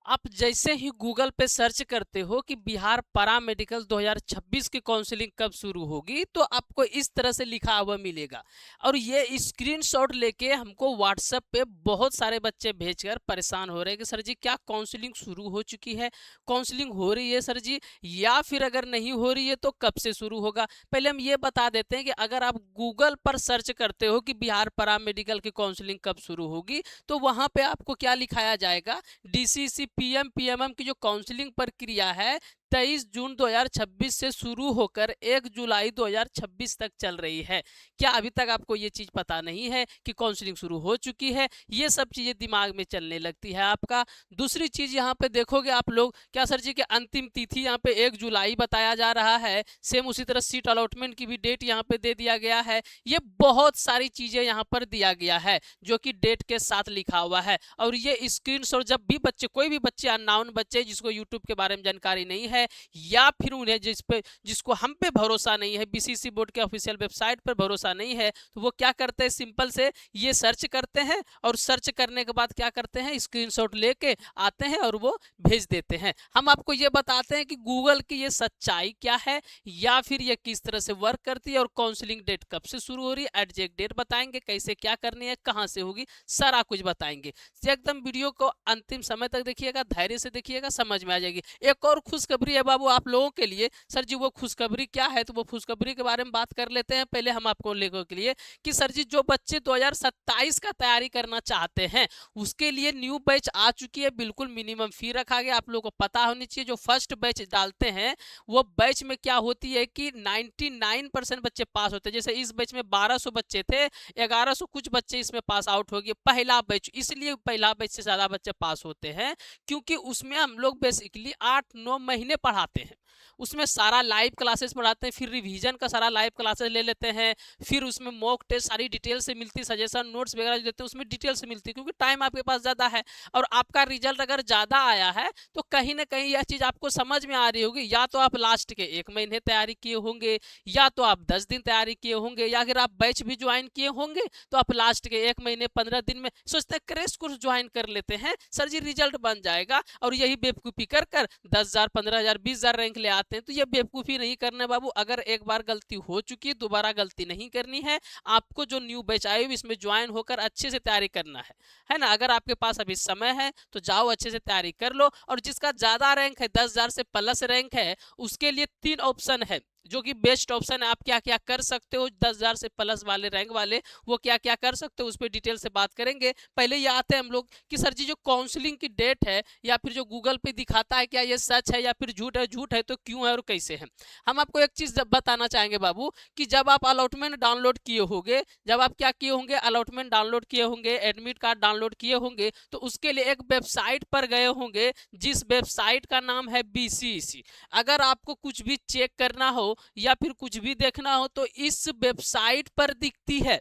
आप जैसे ही गूगल पे सर्च करते हो कि बिहार पारा मेडिकल 2026 की काउंसलिंग कब शुरू होगी, तो आपको इस तरह से लिखा हुआ मिलेगा। और ये स्क्रीनशॉट लेके हमको व्हाट्सएप पे बहुत सारे बच्चे भेजकर परेशान हो रहे हैं कि सर जी क्या काउंसलिंग शुरू हो चुकी है, काउंसलिंग हो रही है सर जी, या फिर अगर नहीं हो रही है तो कब से शुरू होगा। पहले हम ये बता देते हैं कि अगर आप गूगल पर सर्च करते हो कि बिहार पारा मेडिकल की काउंसलिंग कब शुरू होगी, तो वहां पे आपको क्या लिखाया जाएगा, डीसीसी पीएम पीएमएम की जो काउंसलिंग प्रक्रिया है 23 जून 2026 से शुरू होकर 1 जुलाई 2026 तक चल रही है। क्या अभी तक आपको ये चीज पता नहीं है कि काउंसलिंग शुरू हो चुकी है? ये सब चीजें दिमाग में चलने लगती है आपका। दूसरी चीज यहाँ पे देखोगे आप लोग, क्या सर जी कि अंतिम तिथि यहाँ पे 1 जुलाई बताया जा रहा है, सेम उसी तरह सीट अलॉटमेंट की भी डेट यहाँ पे दे दिया गया है। ये बहुत सारी चीजें यहाँ पर दिया गया है जो कि डेट के साथ लिखा हुआ है। और ये स्क्रीनशॉट जब भी बच्चे, कोई भी बच्चे, अननोन बच्चे जिसको यूट्यूब के बारे में जानकारी नहीं है, या फिर उन्हें जिसको हम पे भरोसा नहीं है, बीसीसी बोर्ड के ऑफिशियल वेबसाइट पर भरोसा नहीं है, तो वो क्या करते हैं, सिंपल से ये सर्च करते हैं और सर्च करने के बाद क्या करते हैं, स्क्रीनशॉट लेके आते हैं और वो भेज देते हैं। हम आपको ये बताते हैं कि गूगल की ये सच्चाई क्या है, या फिर ये किस तरह से वर्क करती है, और काउंसलिंग डेट कब से शुरू हो रही है, एग्जैक्ट डेट बताएंगे, कैसे क्या करनी है, कहां से होगी, सारा कुछ बताएंगे। एकदम वीडियो को अंतिम समय तक देखिएगा, धैर्य से देखिएगा, समझ में आ जाएगी। एक और खुशखबरी है बाबू आप लोगों के लिए। सर जी वो खुशखबरी क्या है, तो वो खुशखबरी के बारे में बात कर लेते हैं। पहले हम आपको लेकर के लिए कि सर जी जो बच्चे 2027 का तैयारी करना चाहते हैं उसके लिए न्यू बैच आ चुकी है। बिल्कुल मिनिमम फी रखा गया, आप लोगों को पता होनी चाहिए। जो फर्स्ट बैच डालते हैं वो बैच में क्या होती है कि 99% बच्चे पास होते हैं। जैसे इस बैच में 1200 बच्चे थे, 1100 कुछ बच्चे इसमें पास आउट हो गए, पहला बैच। इसलिए पहला बैच से ज्यादा बच्चे पास होते हैं क्योंकि उसमें हम लोग बेसिकली 8-9 महीने पढ़ाते हैं। उसमें सारा लाइव क्लासेस पढ़ाते हैं, फिर रिवीजन का सारा लाइव क्लासेस ले लेते हैं, फिर उसमें मॉक टेस्ट सारी डिटेल से मिलती, सजेशन नोट्स वगैरह जो देते हैं उसमें डिटेल से मिलती है, क्योंकि टाइम आपके पास ज़्यादा है। और आपका रिजल्ट अगर ज़्यादा आया है तो कहीं ना कहीं यह चीज़ आपको समझ में आ रही होगी, या तो आप लास्ट के 1 महीने तैयारी किए होंगे, या तो आप 10 दिन तैयारी किए होंगे, या अगर आप बैच भी ज्वाइन किए होंगे तो आप लास्ट के 1 महीने 15 दिन में सोचते हैं क्रैश कोर्स ज्वाइन कर लेते हैं, सर जी रिजल्ट बन जाएगा, और यही बेवकूफ़ी कर कर 10,000 15,000 20,000 रैंक ले आते हैं। तो ये बेवकूफ़ी नहीं करना बाबू। अगर एक बार गलती हो चुकी है दोबारा गलती नहीं करनी है। आपको जो न्यू बैच आई हुई इसमें ज्वाइन होकर अच्छे से तैयारी करना है ना। अगर आपके पास अभी समय है तो जाओ अच्छे से तैयारी कर लो। और जिसका ज़्यादा रैंक है, 10,000 से प्लस रैंक है, उसके लिए 3 ऑप्शन है जो कि बेस्ट ऑप्शन है। आप क्या क्या कर सकते हो 10,000 से प्लस वाले रैंक वाले, वो क्या क्या कर सकते हो उस पर डिटेल से बात करेंगे। पहले ये आते हैं हम लोग कि सर जी जो काउंसलिंग की डेट है, या फिर जो गूगल पे दिखाता है, क्या ये सच है या फिर झूठ है, झूठ है तो क्यों है और कैसे है। हम आपको एक चीज बताना चाहेंगे बाबू कि जब आप अलॉटमेंट डाउनलोड किए होंगे, जब आप क्या किए होंगे, अलॉटमेंट डाउनलोड किए होंगे, एडमिट कार्ड डाउनलोड किए होंगे, तो उसके लिए एक वेबसाइट पर गए होंगे जिस वेबसाइट का नाम है बीसीईसी। अगर आपको कुछ भी चेक करना हो या फिर कुछ भी देखना हो तो इस वेबसाइट पर दिखती है।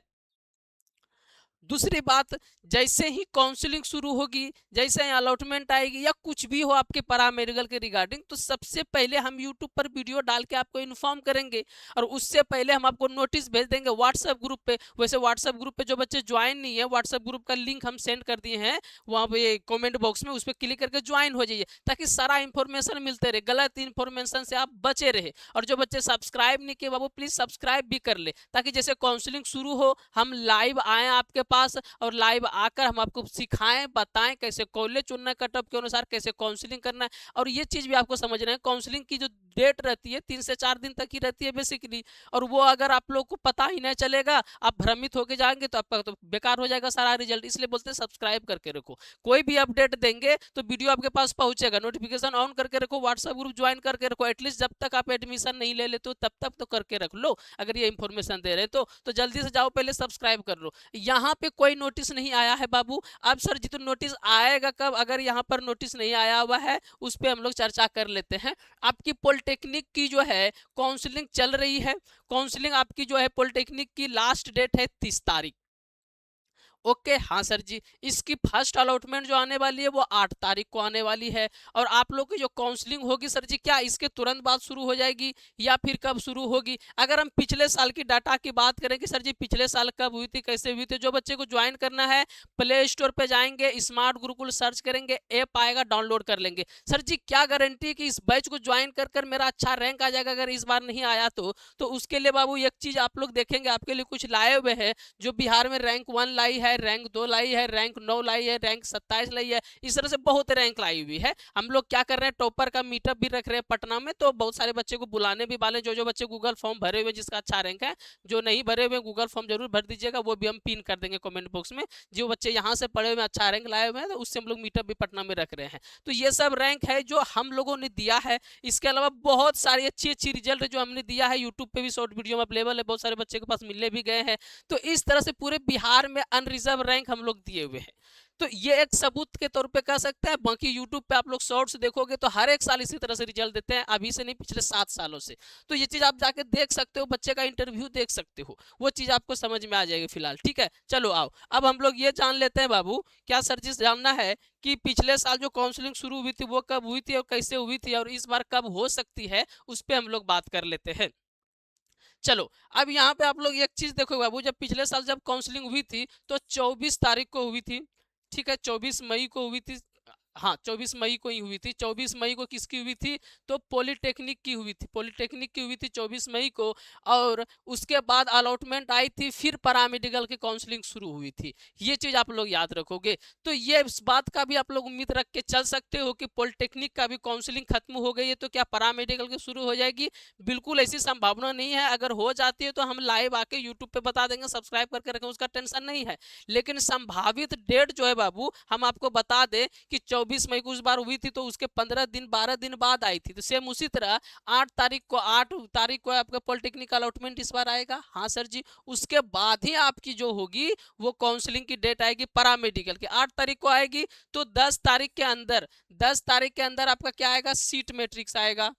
दूसरी बात, जैसे ही काउंसलिंग शुरू होगी, जैसे ही अलॉटमेंट आएगी, या कुछ भी हो आपके पैरामेडिकल के रिगार्डिंग, तो सबसे पहले हम यूट्यूब पर वीडियो डाल के आपको इन्फॉर्म करेंगे। और उससे पहले हम आपको नोटिस भेज देंगे व्हाट्सएप ग्रुप पे। वैसे व्हाट्सएप ग्रुप पे जो बच्चे ज्वाइन नहीं है, व्हाट्सएप ग्रुप का लिंक हम सेंड कर दिए हैं वहाँ पे कॉमेंट बॉक्स में, उस पर क्लिक करके ज्वाइन हो जाइए, ताकि सारा इंफॉर्मेशन मिलते रहे, गलत इंफॉर्मेशन से आप बचे रहे। और जो बच्चे सब्सक्राइब नहीं किए बाबू प्लीज सब्सक्राइब भी कर ले, ताकि जैसे काउंसलिंग शुरू हो हम लाइव आए आपके पास, और लाइव आकर हम आपको सिखाएं, बताएं कैसे कॉलेज चुनना है, कटअप के अनुसार कैसे काउंसलिंग करना है। और ये चीज भी आपको समझना है, काउंसलिंग की जो डेट रहती है 3 से 4 दिन तक ही रहती है बेसिकली। और वो अगर आप लोग को पता ही नहीं चलेगा, आप भ्रमित होकर जाएंगे, तो आपका तो बेकार हो जाएगा सारा रिजल्ट। इसलिए बोलते हैं सब्सक्राइब करके रखो, कोई भी अपडेट देंगे तो वीडियो आपके पास पहुंचेगा। नोटिफिकेशन ऑन करके रखो, व्हाट्सएप ग्रुप ज्वाइन करके रखो, एटलीस्ट जब तक आप एडमिशन नहीं ले लेते हो तब तक तो करके रख लो। अगर ये इंफॉर्मेशन दे रहे तो जल्दी से जाओ, पहले सब्सक्राइब कर लो। यहाँ पे कोई नोटिस नहीं आया है बाबू। अब सर जी तो नोटिस आएगा कब? अगर यहाँ पर नोटिस नहीं आया हुआ है उस पर हम लोग चर्चा कर लेते हैं। आपकी पॉलिटेक्निक की जो है काउंसलिंग चल रही है। काउंसलिंग आपकी जो है पॉलिटेक्निक की लास्ट डेट है 30 तारीख। ओके हाँ सर जी, इसकी फर्स्ट अलॉटमेंट जो आने वाली है वो 8 तारीख को आने वाली है। और आप लोग की जो काउंसलिंग होगी सर जी, क्या इसके तुरंत बाद शुरू हो जाएगी या फिर कब शुरू होगी? अगर हम पिछले साल की डाटा की बात करें कि सर जी पिछले साल कब हुई थी, कैसे हुई थी, जो बच्चे को ज्वाइन करना है प्ले स्टोर पे जाएंगे, स्मार्ट गुरुकुल सर्च करेंगे, ऐप आएगा, डाउनलोड कर लेंगे। सर जी क्या गारंटी कि इस बैच को ज्वाइन कर कर मेरा अच्छा रैंक आ जाएगा? अगर इस बार नहीं आया तो उसके लिए बाबू एक चीज आप लोग देखेंगे, आपके लिए कुछ लाए हुए हैं जो बिहार में रैंक 1 लाई है, रैंक 2 लाई है, रैंक 9 लाई है, रैंक 27 लाई है, इस तरह से बहुत रैंक लाई हुई है। हम लोग क्या कर रहे हैं, टॉपर का मीटअप भी रख रहे हैं पटना में, तो बहुत सारे बच्चे को बुलाने भी वाले, जो जो बच्चे गूगल फॉर्म भरे हुए जिसका अच्छा रैंक है, जो नहीं भरे हुए गूगल फॉर्म जरूर भर दीजिएगा, वो भी हम पिन कर देंगे कमेंट बॉक्स में। जो बच्चे यहाँ से पढ़े हुए अच्छा रैंक लाए हुए हैं, तो उससे हम लोग मीटअप भी पटना में रख रहे हैं। तो ये सब रैंक है जो हम लोगों ने दिया है। इसके अलावा बहुत सारी अच्छी अच्छी रिजल्ट जो हमने दिया है, यूट्यूब पे भी शॉर्ट वीडियो में अवेलेबल है, बहुत सारे बच्चे के पास मिलने भी गए हैं। तो इस तरह से पूरे बिहार में अनरिजर्व रैंक हम लोग दिए हुए हैं। तो ये एक सबूत के तौर पे कह सकते हैं। बाकी यूट्यूब पे आप लोग शॉर्ट्स देखोगे तो हर एक साल इसी तरह से रिजल्ट देते हैं, अभी से नहीं, पिछले 7 सालों से। तो ये चीज आप जाके देख सकते हो, बच्चे का इंटरव्यू देख सकते हो, वो चीज आपको समझ में आ जाएगी फिलहाल। ठीक है, चलो आओ अब हम लोग ये जान लेते हैं बाबू, क्या सर जी जानना है कि पिछले साल जो काउंसलिंग शुरू हुई थी वो कब हुई थी और कैसे हुई थी, और इस बार कब हो सकती है, उस पर हम लोग बात कर लेते हैं। चलो अब यहाँ पे आप लोग एक चीज देखो बाबू, जब पिछले साल जब काउंसलिंग हुई थी तो 24 तारीख को हुई थी। ठीक है, 24 मई को हुई थी। हाँ 24 मई को ही हुई थी। 24 मई को किसकी हुई थी? तो पॉलिटेक्निक की हुई थी, पॉलिटेक्निक की हुई थी 24 मई को। और उसके बाद अलॉटमेंट आई थी, फिर पैरामेडिकल की काउंसलिंग शुरू हुई थी। ये चीज आप लोग याद रखोगे। तो ये इस बात का भी आप लोग उम्मीद रख के चल सकते हो कि पॉलिटेक्निक का भी काउंसलिंग खत्म हो गई है, तो क्या पैरामेडिकल की शुरू हो जाएगी? बिल्कुल ऐसी संभावना नहीं है। अगर हो जाती है तो हम लाइव आके यूट्यूब पे बता देंगे, सब्सक्राइब करके रखें, उसका टेंशन नहीं है। लेकिन संभावित डेट जो है बाबू, हम आपको बता दें कि 24 मई को उस बार हुई थी, तो उसके 15 दिन 12 दिन बाद आई थी। तो सेम उसी तरह 8 तारीख को आपका पॉलिटेक्निक अलॉटमेंट इस बार आएगा। हाँ सर जी, उसके बाद ही आपकी जो होगी वो काउंसलिंग की डेट आएगी पैरामेडिकल की, 8 तारीख को आएगी। तो 10 तारीख के अंदर आपका क्या आएगा? सीट मैट्रिक्स आएगा,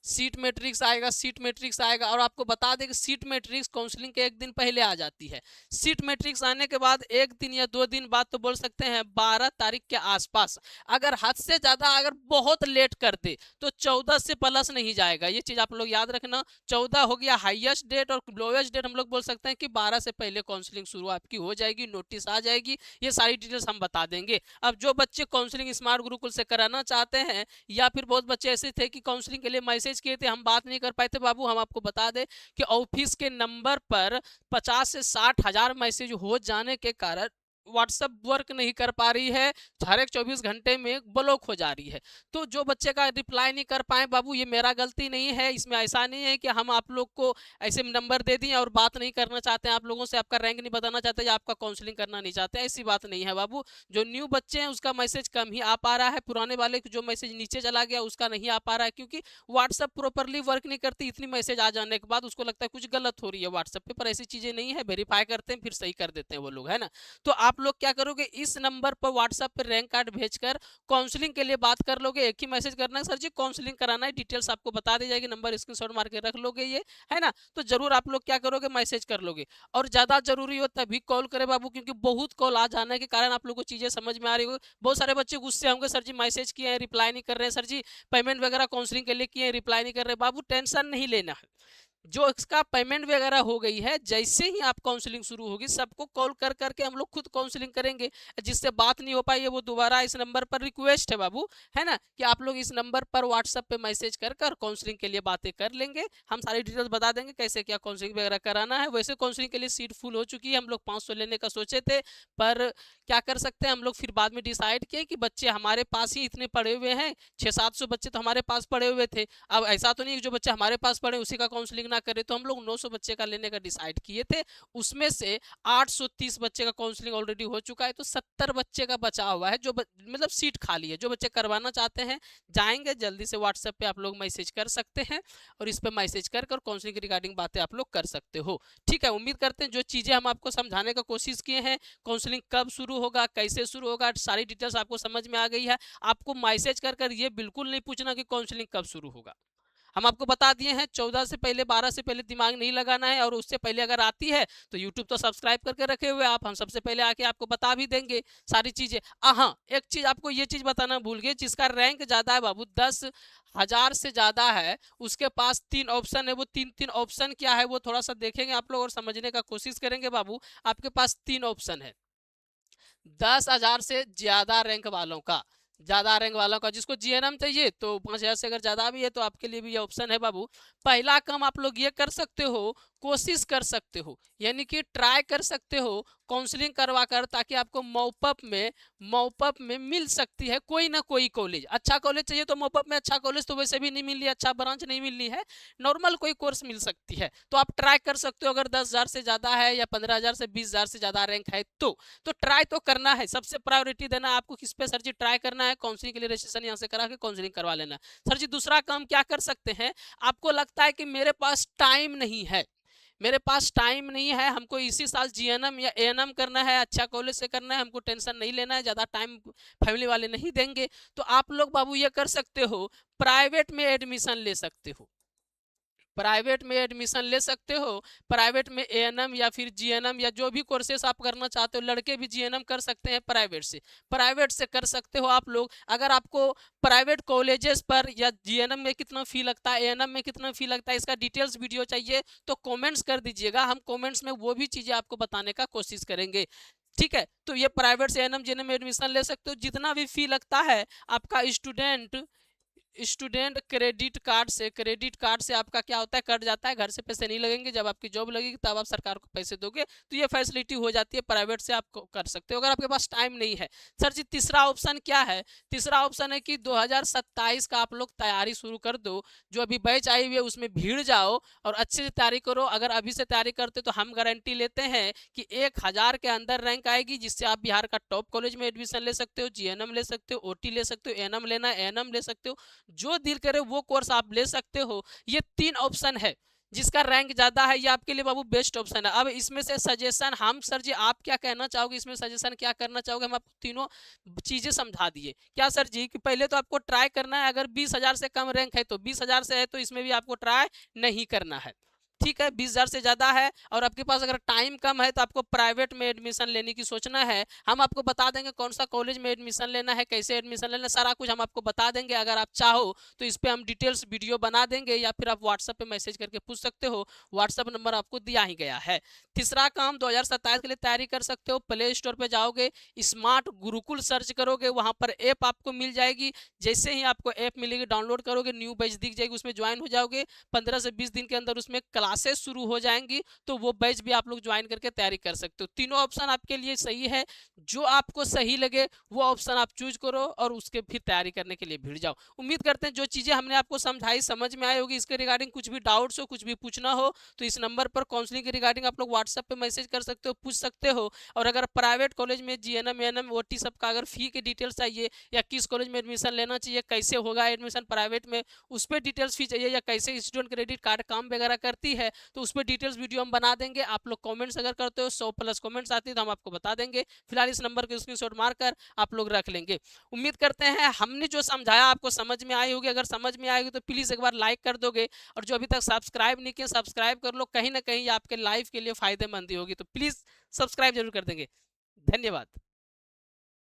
सीट मैट्रिक्स आएगा, सीट मैट्रिक्स आएगा। और आपको बता दें कि सीट मैट्रिक्स काउंसलिंग के एक दिन पहले आ जाती है। सीट मैट्रिक्स आने के बाद एक दिन या 2 दिन बाद, तो बोल सकते हैं 12 तारीख के आसपास, अगर हद से ज्यादा अगर बहुत लेट कर दे तो 14 से प्लस नहीं जाएगा। ये चीज आप लोग याद रखना। 14 हो गया हाईएस्ट डेट, और लोएस्ट डेट हम लोग बोल सकते हैं कि 12 से पहले काउंसलिंग शुरू आपकी हो जाएगी, नोटिस आ जाएगी। ये सारी डिटेल्स हम बता देंगे। अब जो बच्चे काउंसलिंग स्मार्ट गुरुकुल से कराना चाहते हैं, या फिर बहुत बच्चे ऐसे थे कि काउंसलिंग के लिए मैसेज किए थे, हम बात नहीं कर पाए थे बाबू, हम आपको बता दें कि ऑफिस के नंबर पर 50 से 60 हजार मैसेज हो जाने के कारण व्हाट्सएप वर्क नहीं कर पा रही है, हर एक 24 घंटे में ब्लॉक हो जा रही है। तो जो बच्चे का रिप्लाई नहीं कर पाए बाबू, ये मेरा गलती नहीं है। इसमें ऐसा नहीं है कि हम आप लोग को ऐसे नंबर दे दिए और बात नहीं करना चाहते हैं आप लोगों से, आपका रैंक नहीं बताना चाहते या आपका काउंसलिंग करना नहीं चाहते, ऐसी बात नहीं है बाबू। जो न्यू बच्चे हैं उसका मैसेज कम ही आ पा रहा है, पुराने वाले जो मैसेज नीचे चला गया उसका नहीं आ पा रहा है, क्योंकि व्हाट्सएप प्रॉपरली वर्क नहीं करती। इतनी मैसेज आ जाने के बाद उसको लगता है कुछ गलत हो रही है व्हाट्सएप पे, पर ऐसी चीजें नहीं है, वेरीफाई करते हैं फिर सही कर देते हैं वो लोग, है ना। तो आप लोग क्या करोगे, इस नंबर पर व्हाट्सएप पर रैंक कार्ड भेजकर काउंसलिंग के लिए बात कर लोगे। एक ही मैसेज करना है, सर जी काउंसलिंग कराना है, डिटेल्स आपको बता दी जाएगी, नंबर स्क्रीनशॉट मार के रख लोगे ये, है ना। तो जरूर आप लोग क्या करोगे, मैसेज कर लोगे। और ज्यादा जरूरी हो तभी कॉल करे बाबू, क्योंकि बहुत कॉल आ जाने के कारण आप लोग को चीजें समझ में आ रही हो। बहुत सारे बच्चे गुस्से होंगे, सर जी मैसेज किए हैं रिप्लाई नहीं कर रहे हैं, सर जी पेमेंट वगैरह काउंसलिंग के लिए किए हैं रिप्लाई नहीं कर रहे। बाबू टेंशन नहीं लेना है, जो इसका पेमेंट वगैरह हो गई है, जैसे ही आप काउंसलिंग शुरू होगी सबको कॉल कर करके हम लोग खुद काउंसलिंग करेंगे। जिससे बात नहीं हो पाई है वो दोबारा इस नंबर पर रिक्वेस्ट है बाबू, है ना, कि आप लोग इस नंबर पर व्हाट्सएप पे मैसेज कर कर काउंसलिंग के लिए बातें कर लेंगे। हम सारी डिटेल्स बता देंगे कैसे क्या काउंसलिंग वगैरह कराना है। वैसे काउंसलिंग के लिए सीट फुल हो चुकी है, हम लोग 500 लेने का सोचे थे, पर क्या कर सकते हैं हम लोग, फिर बाद में डिसाइड किए कि बच्चे हमारे पास ही इतने पड़े हुए हैं, 600-700 बच्चे तो हमारे पास पड़े हुए थे। अब ऐसा तो नहीं जो बच्चे हमारे पास पढ़े उसी का काउंसलिंग ना करे, तो हम लोग 900 बच्चे का लेने का डिसाइड किए थे। उसमें से 830 बच्चे का काउंसलिंग ऑलरेडी हो चुका है, तो 70 बच्चे का बचा हुआ है, जो मतलब सीट खाली है। जो बच्चे करवाना चाहते हैं जाएंगे, जल्दी से व्हाट्सएप पे आप लोग मैसेज कर सकते हैं, और इस पर मैसेज कर कर काउंसलिंग रिगार्डिंग बातें आप लोग कर सकते हो। ठीक है, उम्मीद करते हैं जो चीज़ें हम आपको समझाने का कोशिश किए हैं, काउंसलिंग कब शुरू होगा, कैसे शुरू होगा, सारी डिटेल्स आपको समझ में आ गई है। आपको मैसेज कर कर ये बिल्कुल नहीं पूछना कि काउंसलिंग कब शुरू होगा। हम आपको बता दिए हैं 14 से पहले 12 से पहले दिमाग नहीं लगाना है, और उससे पहले अगर आती है तो यूट्यूब तो सब्सक्राइब करके रखे हुए आप, हम सबसे पहले आके आपको बता भी देंगे सारी चीजें। हाँ, एक चीज आपको ये चीज बताना भूल गए, जिसका रैंक ज्यादा है बाबू, 10,000 से ज्यादा है, उसके पास 3 ऑप्शन है। वो तीन तीन ऑप्शन क्या है वो थोड़ा सा देखेंगे आप लोग और समझने का कोशिश करेंगे बाबू। आपके पास 3 ऑप्शन है 10,000 से ज्यादा रैंक वालों का, ज्यादा रैंक वालों का। जिसको जीएनएम चाहिए तो 5,000 से अगर ज्यादा भी है तो आपके लिए भी ये ऑप्शन है बाबू। पहला काम आप लोग ये कर सकते हो, कोशिश कर सकते हो, यानी कि ट्राई कर सकते हो काउंसलिंग करवा कर, ताकि आपको मॉपअप में मिल सकती है कोई ना कोई कॉलेज। अच्छा कॉलेज चाहिए तो मॉपअप में अच्छा कॉलेज तो वैसे भी नहीं मिल रही, अच्छा ब्रांच नहीं मिल रही है, नॉर्मल कोई कोर्स मिल सकती है। तो आप ट्राई कर सकते हो, अगर 10,000 से ज्यादा है या 15,000 से 20,000 से ज्यादा रैंक है तो ट्राई तो करना है। सबसे प्रायोरिटी देना है आपको किस पे सर जी, ट्राई करना है, काउंसलिंग के लिए रजिस्ट्रेशन यहाँ से करा के काउंसलिंग करवा लेना सर जी। दूसरा काम क्या कर सकते हैं, आपको लगता है कि मेरे पास टाइम नहीं है, मेरे पास टाइम नहीं है, हमको इसी साल जीएनएम या एएनएम करना है, अच्छा कॉलेज से करना है, हमको टेंशन नहीं लेना है, ज़्यादा टाइम फैमिली वाले नहीं देंगे, तो आप लोग बाबू ये कर सकते हो, प्राइवेट में एडमिशन ले सकते हो, प्राइवेट में एडमिशन ले सकते हो। प्राइवेट में एएनएम या फिर जीएनएम या जो भी कोर्सेस आप करना चाहते हो, लड़के भी जीएनएम कर सकते हैं प्राइवेट से कर सकते हो आप लोग। अगर आपको प्राइवेट कॉलेजेस पर या जीएनएम में कितना फी लगता है, एएनएम में कितना फी लगता है, इसका डिटेल्स वीडियो चाहिए तो कमेंट्स कर दीजिएगा, हम कमेंट्स में वो भी चीज़ें आपको बताने का कोशिश करेंगे। ठीक है, तो ये प्राइवेट से एएनएम जीएनएम में एडमिशन ले सकते हो। जितना भी फी लगता है आपका स्टूडेंट क्रेडिट कार्ड से आपका क्या होता है, कट जाता है, घर से पैसे नहीं लगेंगे, जब आपकी जॉब लगेगी तब आप सरकार को पैसे दोगे, तो ये फैसिलिटी हो जाती है, प्राइवेट से आप कर सकते हो अगर आपके पास टाइम नहीं है। सर जी तीसरा ऑप्शन क्या है, तीसरा ऑप्शन है कि 2027 का आप लोग तैयारी शुरू कर दो, जो अभी बैच आई हुई है उसमें भीड़ जाओ और अच्छे से तैयारी करो। अगर अभी से तैयारी करते तो हम गारंटी लेते हैं कि 1,000 के अंदर रैंक आएगी, जिससे आप बिहार का टॉप कॉलेज में एडमिशन ले सकते हो, जीएनएम ले सकते हो, ओटी ले सकते हो, एएनएम लेना है एएनएम ले सकते हो, जो दिल करे वो कोर्स आप ले सकते हो। ये 3 ऑप्शन है, जिसका रैंक ज्यादा है ये आपके लिए बाबू बेस्ट ऑप्शन है। अब इसमें से सजेशन हम सर जी आप क्या कहना चाहोगे, इसमें सजेशन क्या करना चाहोगे, हम आपको तीनों चीजें समझा दिए क्या सर जी, कि पहले तो आपको ट्राई करना है, अगर 20,000 से कम रैंक है तो 20,000 से है तो इसमें भी आपको ट्राई नहीं करना है। ठीक है, 20,000 से ज्यादा है और आपके पास अगर टाइम कम है तो आपको प्राइवेट में एडमिशन लेने की सोचना है। हम आपको बता देंगे कौन सा कॉलेज में एडमिशन लेना है, कैसे एडमिशन लेना है, सारा कुछ हम आपको बता देंगे। अगर आप चाहो तो इस पर हम डिटेल्स वीडियो बना देंगे, या फिर आप व्हाट्सएप पे मैसेज करके पूछ सकते हो, व्हाट्सएप नंबर आपको दिया ही गया है। तीसरा काम 2027 के लिए तैयारी कर सकते हो, प्ले स्टोर पर जाओगे, स्मार्ट गुरुकुल सर्च करोगे, वहां पर ऐप आपको मिल जाएगी। जैसे ही आपको ऐप मिलेगी डाउनलोड करोगे, न्यू बैच दिख जाएगी, उसमें ज्वाइन हो जाओगे, 15 से 20 दिन के अंदर उसमें क्लासेस शुरू हो जाएंगी, तो वो बैच भी आप लोग ज्वाइन करके तैयारी कर सकते हो। तीनों ऑप्शन आपके लिए सही है, जो आपको सही लगे वो ऑप्शन आप चूज करो और उसके फिर तैयारी करने के लिए भिड़ जाओ। उम्मीद करते हैं जो चीजें हमने आपको समझाई समझ में आई होगी। इसके रिगार्डिंग कुछ भी डाउट्स हो, कुछ भी पूछना हो तो इस नंबर पर काउंसलिंग के रिगार्डिंग आप लोग व्हाट्सएप पे मैसेज कर सकते हो, पूछ सकते हो। और अगर प्राइवेट कॉलेज में जीएनएम एएनएम ओटी सब का अगर फी की डिटेल्स चाहिए, या किस कॉलेज में एडमिशन लेना चाहिए, कैसे होगा एडमिशन प्राइवेट में, उस पर डिटेल्स फी चाहिए, या कैसे स्टूडेंट क्रेडिट कार्ड काम वगैरह करती है, तो उस पर डिटेल्स वीडियो हम बना देंगे। आप लोग कमेंट्स अगर करते हो 100+ कमेंट्स आती है तो हम आपको बता देंगे। फिलहाल इस नंबर के स्क्रीनशॉट मारकर आप लोग रख लेंगे। उम्मीद करते हैं हमने जो समझाया आपको समझ में आई होगी। अगर समझ में आएगी तो प्लीज़ एक बार लाइक कर दोगे, और जो अभी तक सब्सक्राइब नहीं किया सब्सक्राइब कर लो, कहीं ना कहीं आपके लाइफ के लिए फायदेमंद ही होगी, तो प्लीज़ सब्सक्राइब जरूर कर देंगे। धन्यवाद।